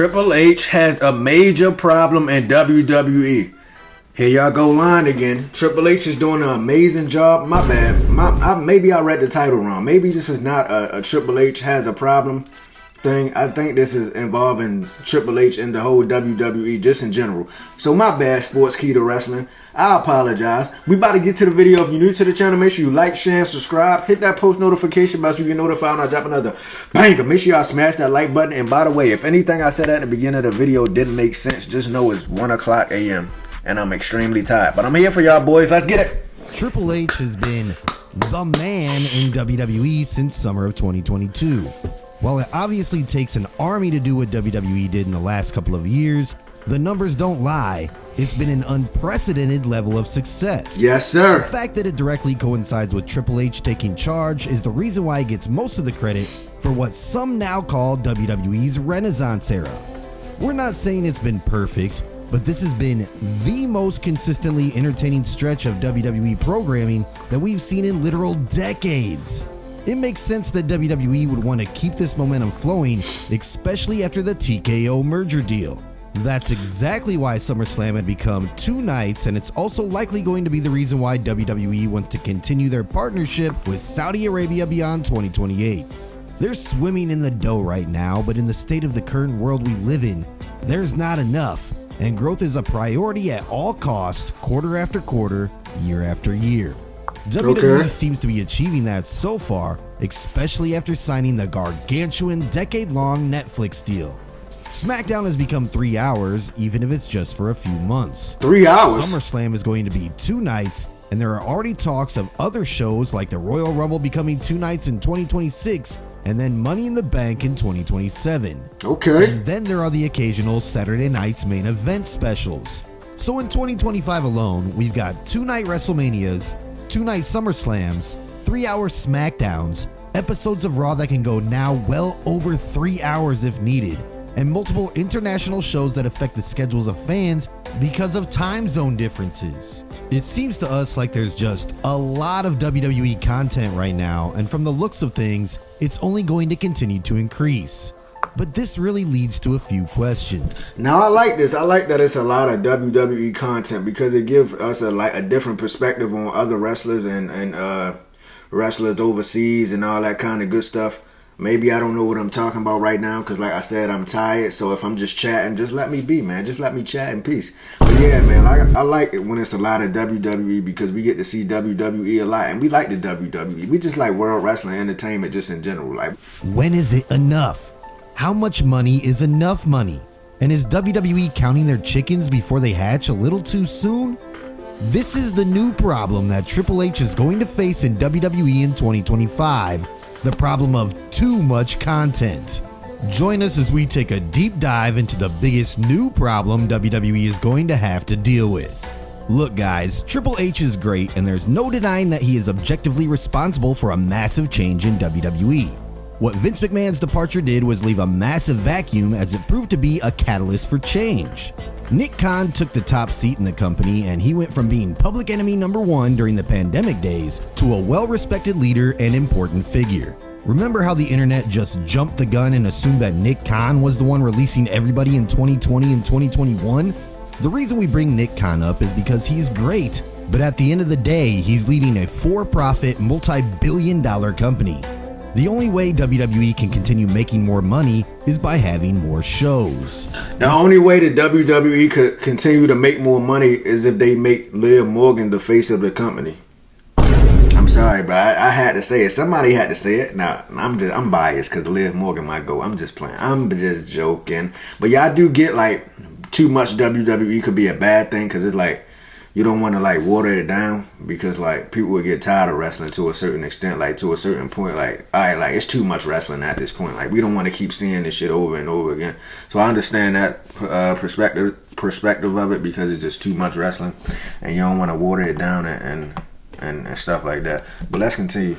Triple H has a major problem in WWE. Here y'all go line again. Triple H is doing an amazing job. My bad. Maybe I read the title wrong. Maybe this is not a Triple H has a problem thing. I think this is involving Triple H and the whole WWE just in general. So my bad, Sports Key to Wrestling. I apologize. We about to get to the video. If you're new to the channel, make sure you like, share, and subscribe. Hit that post notification bell so you get notified when I drop another banger. Make sure y'all smash that like button. And by the way, if anything I said at the beginning of the video didn't make sense, just know it's 1 o'clock a.m. and I'm extremely tired. But I'm here for y'all boys. Let's get it. Triple H has been the man in WWE since summer of 2022. While it obviously takes an army to do what WWE did in the last couple of years, the numbers don't lie. It's been an unprecedented level of success. Yes, sir. The fact that it directly coincides with Triple H taking charge is the reason why he gets most of the credit for what some now call WWE's Renaissance era. We're not saying it's been perfect, but this has been the most consistently entertaining stretch of WWE programming that we've seen in literal decades. It makes sense that WWE would want to keep this momentum flowing, especially after the TKO merger deal. That's exactly why SummerSlam had become 2 nights, and it's also likely going to be the reason why WWE wants to continue their partnership with Saudi Arabia beyond 2028. They're swimming in the dough right now, but in the state of the current world we live in, there's not enough, and growth is a priority at all costs, quarter after quarter, year after year. WWE seems to be achieving that so far, especially after signing the gargantuan decade-long Netflix deal. SmackDown has become 3 hours, even if it's just for a few months. 3 hours? SummerSlam is going to be 2 nights, and there are already talks of other shows like the Royal Rumble becoming 2 nights in 2026, and then Money in the Bank in 2027. Okay. And then there are the occasional Saturday night's main event specials. So in 2025 alone, we've got 2-night WrestleManias, 2-night SummerSlams, 3-hour SmackDowns, episodes of Raw that can go now well over 3 hours if needed, and multiple international shows that affect the schedules of fans because of time zone differences. It seems to us like there's just a lot of WWE content right now, and from the looks of things, it's only going to continue to increase. But this really leads to a few questions. Now I like this. I like that it's a lot of WWE content because it gives us a different perspective on other wrestlers and wrestlers overseas and all that kind of good stuff. Maybe I don't know what I'm talking about right now because like I said, I'm tired. So if I'm just chatting, just let me be, man. Just let me chat in peace. But yeah, man, I like it when it's a lot of WWE because we get to see WWE a lot. And we like the WWE. We just like world wrestling entertainment just in general. Like, when is it enough? How much money is enough money? And is WWE counting their chickens before they hatch a little too soon? This is the new problem that Triple H is going to face in WWE in 2025. The problem of too much content. Join us as we take a deep dive into the biggest new problem WWE is going to have to deal with. Look guys, Triple H is great and there's no denying that he is objectively responsible for a massive change in WWE. What Vince McMahon's departure did was leave a massive vacuum as it proved to be a catalyst for change. Nick Khan took the top seat in the company and he went from being public enemy number 1 during the pandemic days to a well-respected leader and important figure. Remember how the internet just jumped the gun and assumed that Nick Khan was the one releasing everybody in 2020 and 2021? The reason we bring Nick Khan up is because he's great, but at the end of the day, he's leading a for-profit, multi-billion-dollar company. The only way WWE can continue making more money is by having more shows. The only way that WWE could continue to make more money is if they make Liv Morgan the face of the company. I'm sorry, but I had to say it. Somebody had to say it. Now, I'm biased because Liv Morgan might go. I'm just playing. I'm just joking. But yeah, I do get like too much WWE could be a bad thing because it's like you don't want to like water it down because like people would get tired of wrestling to a certain extent, like to a certain point, like all right, like it's too much wrestling at this point. Like we don't want to keep seeing this shit over and over again. So I understand that perspective of it because it's just too much wrestling and you don't want to water it down and stuff like that. But let's continue.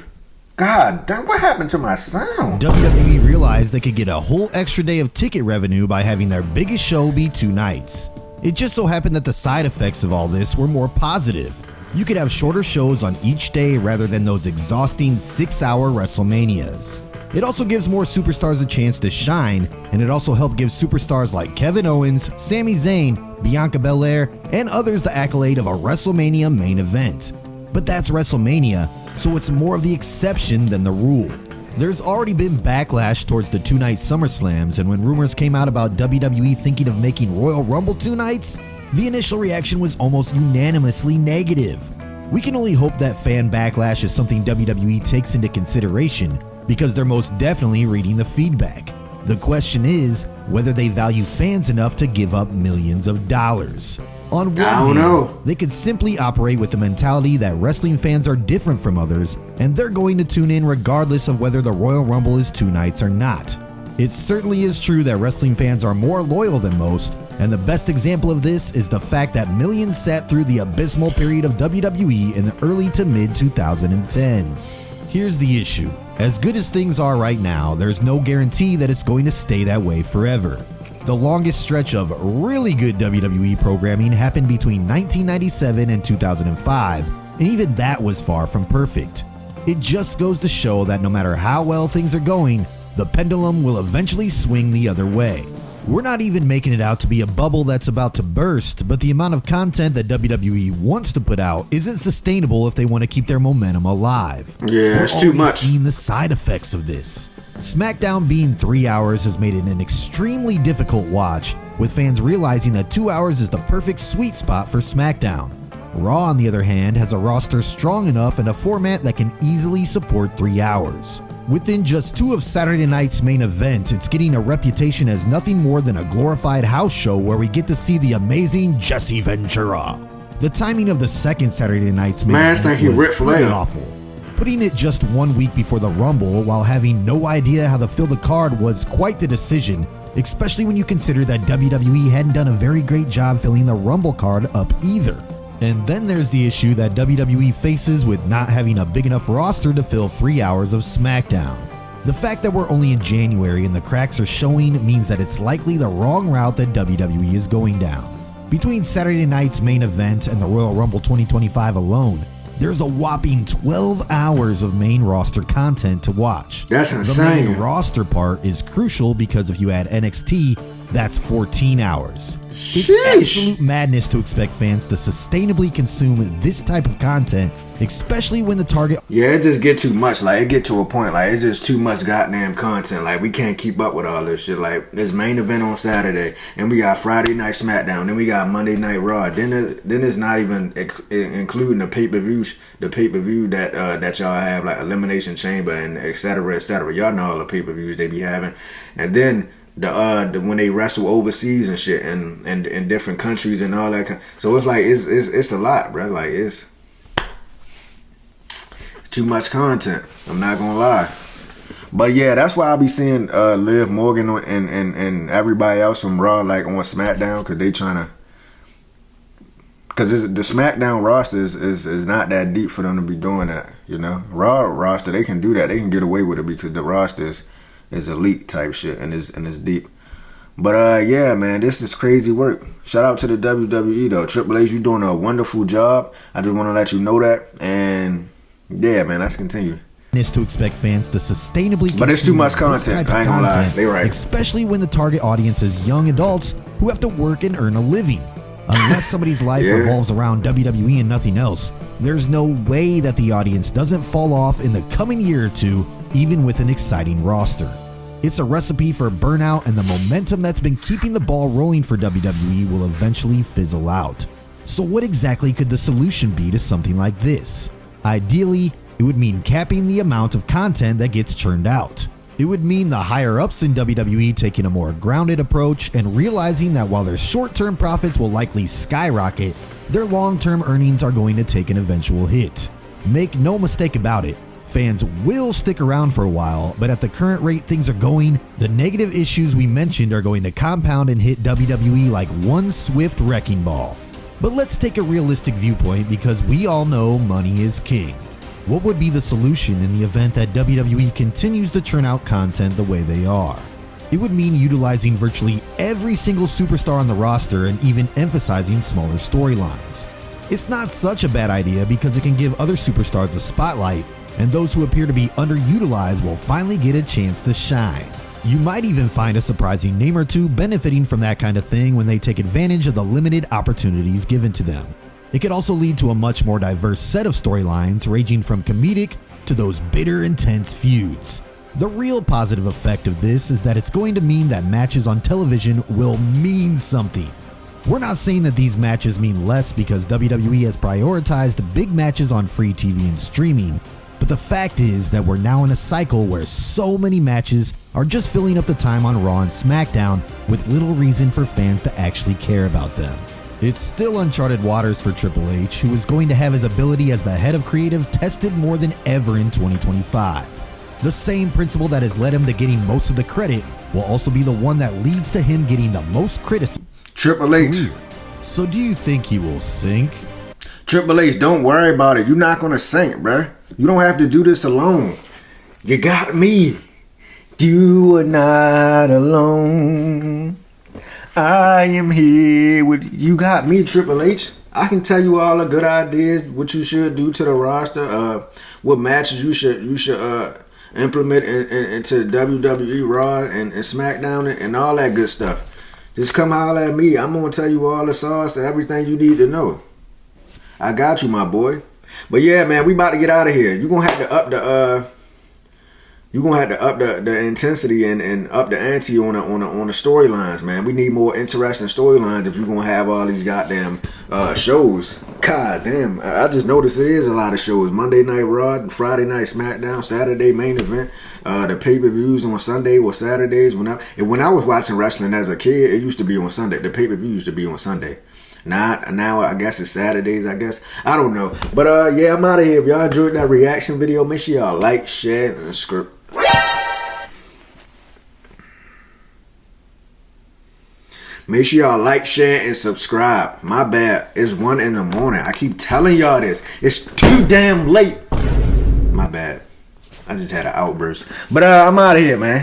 God damn, what happened to my sound? WWE realized they could get a whole extra day of ticket revenue by having their biggest show be 2 nights. It just so happened that the side effects of all this were more positive. You could have shorter shows on each day rather than those exhausting 6-hour WrestleManias. It also gives more superstars a chance to shine, and it also helped give superstars like Kevin Owens, Sami Zayn, Bianca Belair, and others the accolade of a WrestleMania main event. But that's WrestleMania, so it's more of the exception than the rule. There's already been backlash towards the two-night SummerSlams, and when rumors came out about WWE thinking of making Royal Rumble 2 nights, the initial reaction was almost unanimously negative. We can only hope that fan backlash is something WWE takes into consideration, because they're most definitely reading the feedback. The question is whether they value fans enough to give up millions of dollars. On one hand, they could simply operate with the mentality that wrestling fans are different from others, and they're going to tune in regardless of whether the Royal Rumble is 2 nights or not. It certainly is true that wrestling fans are more loyal than most, and the best example of this is the fact that millions sat through the abysmal period of WWE in the early to mid 2010s. Here's the issue. As good as things are right now, there's no guarantee that it's going to stay that way forever. The longest stretch of really good WWE programming happened between 1997 and 2005, and even that was far from perfect. It just goes to show that no matter how well things are going, the pendulum will eventually swing the other way. We're not even making it out to be a bubble that's about to burst, but the amount of content that WWE wants to put out isn't sustainable if they want to keep their momentum alive. Yeah, it's too much. We're seeing the side effects of this. SmackDown being 3 hours has made it an extremely difficult watch, with fans realizing that 2 hours is the perfect sweet spot for SmackDown. Raw, on the other hand, has a roster strong enough and a format that can easily support 3 hours. Within just 2 of Saturday night's main event, it's getting a reputation as nothing more than a glorified house show where we get to see the amazing Jesse Ventura. The timing of the second Saturday night's main event was pretty awful. Putting it just 1 week before the Rumble while having no idea how to fill the card was quite the decision, especially when you consider that WWE hadn't done a very great job filling the Rumble card up either. And then there's the issue that WWE faces with not having a big enough roster to fill 3 hours of SmackDown. The fact that we're only in January and the cracks are showing means that it's likely the wrong route that WWE is going down. Between Saturday night's main event and the Royal Rumble 2025 alone, there's a whopping 12 hours of main roster content to watch. That's insane. The main roster part is crucial because if you add NXT, that's 14 hours. It's absolute madness to expect fans to sustainably consume this type of content, especially when the target... Yeah, it just get too much. Like, it get to a point, like, it's just too much goddamn content. Like, we can't keep up with all this shit. Like, there's main event on Saturday, and we got Friday Night SmackDown, then we got Monday Night Raw. Then it's not even including the pay-per-view that y'all have, like Elimination Chamber and et cetera, et cetera. Y'all know all the pay-per-views they be having. And then... the when they wrestle overseas and shit and in different countries and all that so it's like it's a lot, bro. Like, it's too much content, I'm not gonna lie. But yeah, that's why I be seeing Liv Morgan and everybody else from Raw like on SmackDown, because they trying to, because the SmackDown roster is not that deep for them to be doing that, you know. Raw roster, they can do that, they can get away with it because the roster is elite type shit and is deep. But yeah, man, this is crazy work. Shout out to the WWE though. Triple H, you doing a wonderful job. I just want to let you know that. And yeah, man, let's continue. Is to expect fans to sustainably, but it's too much content. I ain't gonna lie, they right. Especially when the target audience is young adults who have to work and earn a living. Unless somebody's life revolves around WWE and nothing else, there's no way that the audience doesn't fall off in the coming year or two, even with an exciting roster. It's a recipe for burnout, and the momentum that's been keeping the ball rolling for WWE will eventually fizzle out. So what exactly could the solution be to something like this? Ideally, it would mean capping the amount of content that gets churned out. It would mean the higher-ups in WWE taking a more grounded approach and realizing that while their short-term profits will likely skyrocket, their long-term earnings are going to take an eventual hit. Make no mistake about it, fans will stick around for a while, but at the current rate things are going, the negative issues we mentioned are going to compound and hit WWE like one swift wrecking ball. But let's take a realistic viewpoint, because we all know money is king. What would be the solution in the event that WWE continues to churn out content the way they are? It would mean utilizing virtually every single superstar on the roster and even emphasizing smaller storylines. It's not such a bad idea because it can give other superstars a spotlight, and those who appear to be underutilized will finally get a chance to shine. You might even find a surprising name or two benefiting from that kind of thing when they take advantage of the limited opportunities given to them. It could also lead to a much more diverse set of storylines, ranging from comedic to those bitter, intense feuds. The real positive effect of this is that it's going to mean that matches on television will mean something. We're not saying that these matches mean less because WWE has prioritized big matches on free TV and streaming, but the fact is that we're now in a cycle where so many matches are just filling up the time on Raw and SmackDown with little reason for fans to actually care about them. It's still uncharted waters for Triple H, who is going to have his ability as the head of creative tested more than ever in 2025. The same principle that has led him to getting most of the credit will also be the one that leads to him getting the most criticism. Triple H. So do you think he will sink? Triple H, don't worry about it. You're not going to sink, bruh. You don't have to do this alone. You got me. You are not alone. I am here with you. Got me, Triple H. I can tell you all the good ideas, what you should do to the roster, what matches you should implement into WWE Raw and SmackDown and all that good stuff. Just come holler at me. I'm gonna tell you all the sauce and everything you need to know. I got you, my boy. But yeah, man, we about to get out of here. You're gonna have to up the intensity and up the ante on the storylines, man. We need more interesting storylines if you're gonna have all these goddamn shows. God damn, I just noticed it is a lot of shows. Monday Night Raw, Friday Night SmackDown, Saturday Main Event, the pay-per-views on Sunday or Saturdays. When I was watching wrestling as a kid, it used to be on Sunday. The pay-per-view used to be on Sunday. Now I guess it's Saturdays, I guess. I don't know. But yeah, I'm out of here. If y'all enjoyed that reaction video, make sure y'all like, share, and subscribe. Make sure y'all like, share, and subscribe. My bad. It's 1 in the morning. I keep telling y'all this. It's too damn late. My bad. I just had an outburst. But I'm out of here, man.